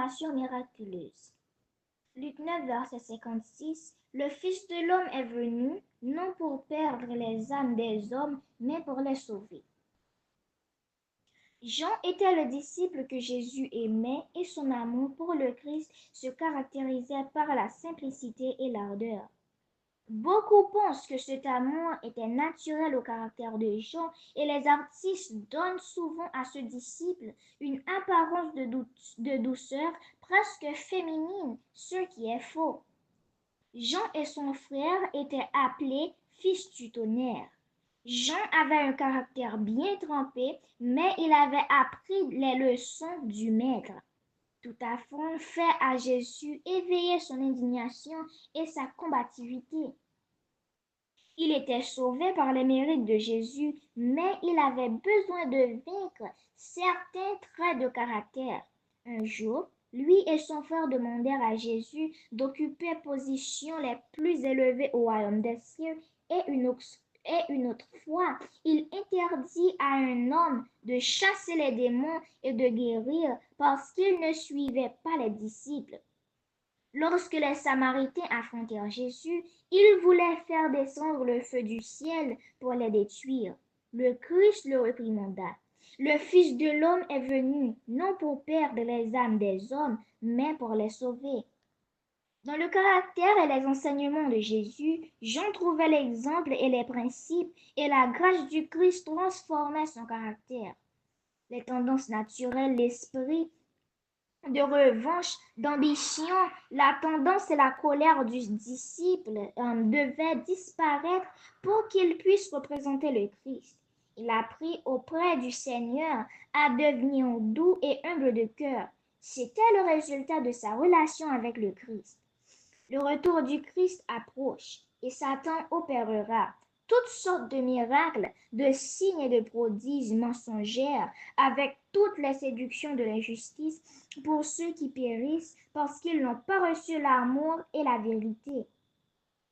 transformation miraculeuse. Luc 9, verset 56. Le Fils de l'homme est venu, non pour perdre les âmes des hommes, mais pour les sauver. Jean était le disciple que Jésus aimait et son amour pour le Christ se caractérisait par la simplicité et l'ardeur. Beaucoup pensent que cet amour était naturel au caractère de Jean et les artistes donnent souvent à ce disciple une apparence de douceur presque féminine, ce qui est faux. Jean et son frère étaient appelés fils du tonnerre. Jean avait un caractère bien trempé, mais il avait appris les leçons du maître. Tout affront fait à Jésus éveiller son indignation et sa combativité. Il était sauvé par les mérites de Jésus, mais il avait besoin de vaincre certains traits de caractère. Un jour, lui et son frère demandèrent à Jésus d'occuper positions les plus élevées au royaume des cieux, et une autre fois, il interdit à un homme de chasser les démons et de guérir parce qu'il ne suivait pas les disciples. Lorsque les Samaritains affrontèrent Jésus, ils voulaient faire descendre le feu du ciel pour les détruire. Le Christ le réprimanda. Le Fils de l'homme est venu, non pour perdre les âmes des hommes, mais pour les sauver. Dans le caractère et les enseignements de Jésus, Jean trouvait l'exemple et les principes, et la grâce du Christ transformait son caractère. Les tendances naturelles, l'esprit de revanche, d'ambition, la tendance et la colère du disciple devaient disparaître pour qu'il puisse représenter le Christ. Il apprit auprès du Seigneur à devenir doux et humble de cœur. C'était le résultat de sa relation avec le Christ. Le retour du Christ approche et Satan opérera toutes sortes de miracles, de signes et de prodiges mensongères avec toutes les séductions de l'injustice pour ceux qui périssent parce qu'ils n'ont pas reçu l'amour et la vérité.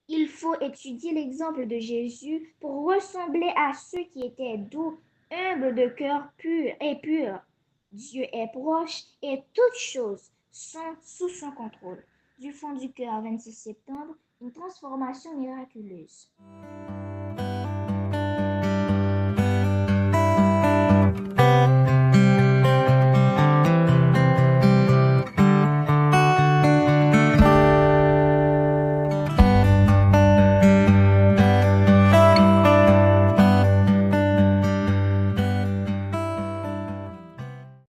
Il faut étudier l'exemple de Jésus pour ressembler à ceux qui étaient doux, humbles de cœur pur et purs. Dieu est proche et toutes choses sont sous son contrôle. Du fond du cœur, 26 septembre, une transformation miraculeuse.